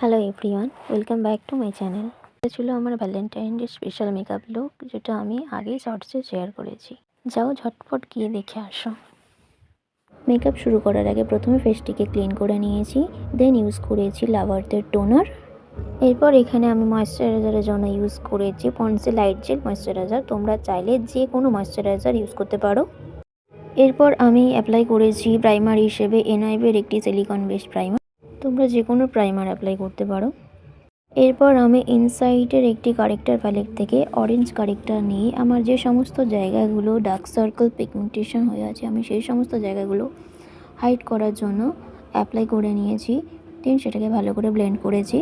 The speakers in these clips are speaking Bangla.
Hello everyone, welcome back to my channel. এটা ছিল আমার Valentine day special makeup look, যেটা আমি আগেই শর্টসে শেয়ার করেছি। যাও ঝটপট গিয়ে দেখে আসো। মেকআপ শুরু করার আগে প্রথমে ফেসটিকে ক্লিন করে নিয়েছি, দেন ইউজ করেছি লাভার্থের টোনার। এরপর এখানে আমি ময়েশ্চারাইজারের জন্য ইউজ করেছি পন্ডসের লাইট জেল ময়েশ্চারাইজার। তোমরা চাইলে যে কোনো ময়েশ্চারাইজার ইউজ করতে পারো। এরপর আমি অ্যাপ্লাই করেছি প্রাইমার হিসেবে এনআইভের একটি সিলিকন বেস প্রাইমার। তোমরা যে কোনো প্রাইমার অ্যাপ্লাই করতে পারো। এরপর আমি ইনসাইটের একটি কারেক্টার প্যালেট থেকে অরেঞ্জ কারেক্টার নিয়ে আমার যে সমস্ত জায়গাগুলো ডার্ক সার্কেল পিগমেন্টেশন হয়ে আছে, আমি সেই সমস্ত জায়গাগুলো হাইড করার জন্য অ্যাপ্লাই করে নিয়েছি। দেন সেটাকে ভালো করে ব্লেন্ড করেছি।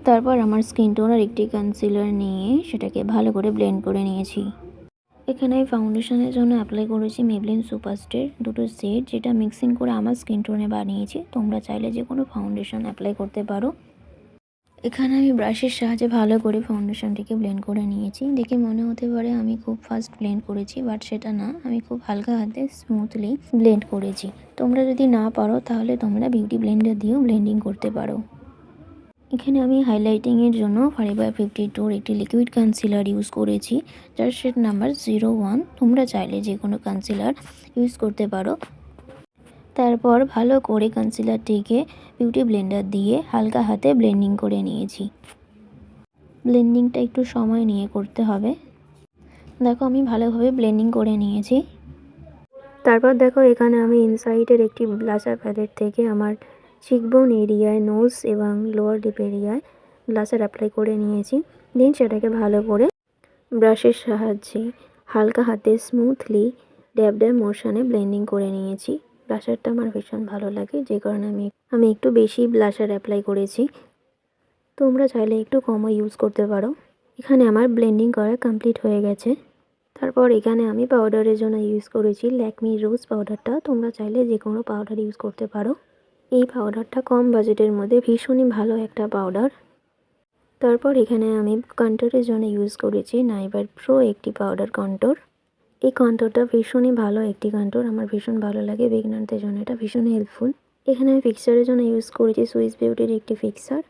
তারপর আমার স্কিন টোনার একটি কনসিলার নিয়ে সেটাকে ভালো করে ব্লেন্ড করে নিয়েছি। এখানে আমি ফাউন্ডেশনের জন্য অ্যাপ্লাই করেছি মেবলিন সুপারস্টের দুটো সেট, যেটা মিক্সিং করে আমার স্কিন টোনে বানিয়েছি। তোমরা চাইলে যে কোনো ফাউন্ডেশন অ্যাপ্লাই করতে পারো। এখানে আমি ব্রাশের সাহায্যে ভালো করে ফাউন্ডেশনটিকে ব্লেন্ড করে নিয়েছি। দেখে মনে হতে পারে আমি খুব ফাস্ট ব্লেন্ড করেছি, বাট সেটা না, আমি খুব হালকা হাতে স্মুথলি ব্লেন্ড করেছি। তোমরা যদি না পারো তাহলে তোমরা বিউটি ব্লেন্ডার দিয়েও ব্লেন্ডিং করতে পারো। এখানে আমি হাইলাইটিংয়ের জন্য ফরেভার 52 একটি লিকুইড কনসিলার ইউজ করেছি, যার শেড নাম্বার 01। তোমরা চাইলে যে কোনো কনসিলার ইউজ করতে পারো। তারপর ভালো করে কনসিলারটিকে বিউটি ব্লেন্ডার দিয়ে হালকা হাতে ব্লেন্ডিং করে নিয়েছি। ব্লেন্ডিংটা একটু সময় নিয়ে করতে হবে। দেখো আমি ভালোভাবে ব্লেন্ডিং করে নিয়েছি। তারপর দেখো এখানে আমি ইনসাইটের একটি ব্লাশার প্যালেট থেকে আমার চিকবোন এরিয়ায়, নোজ এবং লোয়ার লিপ এরিয়ায় ব্লাশার অ্যাপ্লাই করে নিয়েছি। দেন সেটাকে ভালো করে ব্রাশের সাহায্যে হালকা হাতে স্মুথলি ড্যাব ড্যাব মোশনে ব্লেন্ডিং করে নিয়েছি। ব্লাশারটা আমার ভীষণ ভালো লাগে, যে কারণে আমি একটু বেশি ব্লাশার অ্যাপ্লাই করেছি। তোমরা চাইলে একটু কমও ইউজ করতে পারো। এখানে আমার ব্লেন্ডিং করা কমপ্লিট হয়ে গেছে। তারপর এখানে আমি পাউডারের জন্য ইউজ করেছি ল্যাকমি রোজ পাউডারটা। তোমরা চাইলে যে কোনো পাউডার ইউজ করতে পারো। এই পাউডারটা কম বাজেটের মধ্যে ভীষণই ভালো একটা পাউডার। তারপর এখানে আমি কন্ট্যুরের জন্য ইউজ করেছি নাইভার প্রো একটি পাউডার কন্ট্যুর। এই কন্ট্যুরটা ভীষণই ভালো একটি কন্ট্যুর, আমার ভীষণ ভালো লাগে। বিগিনারদের জন্য এটা ভীষণ হেল্পফুল। এখানে আমি ফিক্সারের জন্য ইউজ করেছি সুইস বিউটির একটি ফিক্সার।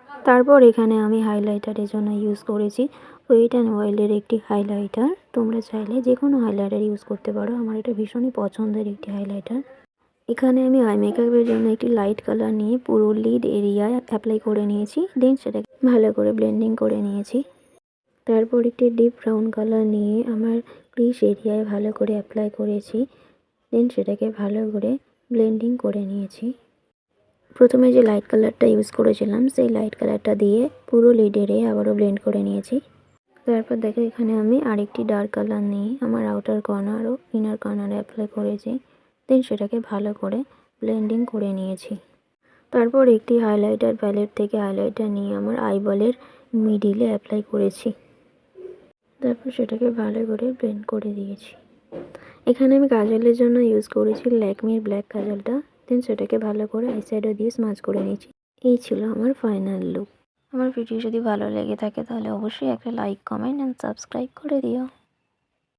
তারপর এখানে আমি হাইলাইটারের জন্য ইউজ করেছি ওয়েট অ্যান্ড ওয়াইল্ডের একটি হাইলাইটার। তোমরা চাইলে যে কোনো হাইলাইটার ইউজ করতে পারো, আমার এটা ভীষণই পছন্দের একটি হাইলাইটার। এখানে আমি আই মেকআপের জন্য একটি লাইট কালার নিয়ে পুরো লিড এরিয়ায় অ্যাপ্লাই করে নিয়েছি। দেন সেটাকে ভালো করে ব্লেন্ডিং করে নিয়েছি। তারপর একটি ডিপ ব্রাউন কালার নিয়ে আমার ক্রিস এরিয়ায় ভালো করে অ্যাপ্লাই করেছি। দেন সেটাকে ভালো করে ব্লেন্ডিং করে নিয়েছি। প্রথমে যে লাইট কালারটা ইউজ করেছিলাম সেই লাইট কালারটা দিয়ে পুরো লিড এরিয়ায় আবারও ব্লেন্ড করে নিয়েছি। তারপর দেখো এখানে আমি আরেকটি ডার্ক কালার নিয়ে আমার আউটার কর্নার ও ইনার কর্নারে অ্যাপ্লাই করেছি। দেন সেটাকে ভালো করে ব্লেন্ডিং করে নিয়েছি। তারপর একটি হাইলাইটার প্যালেট থেকে হাইলাইটার নিয়ে আমার আইবলের মিডিলে অ্যাপ্লাই করেছি। তারপর সেটাকে ভালো করে ব্লেন্ড করে দিয়েছি। এখানে আমি কাজলের জন্য ইউজ করেছি ল্যাকমির ব্ল্যাক কাজলটা। দেন সেটাকে ভালো করে আইশ্যাডো দিয়ে স্মাচ করে নিয়েছি। এই ছিল আমার ফাইনাল লুক। আমার ভিডিও যদি ভালো লেগে থাকে তাহলে অবশ্যই একটা লাইক, কমেন্ট অ্যান্ড সাবস্ক্রাইব করে দিও।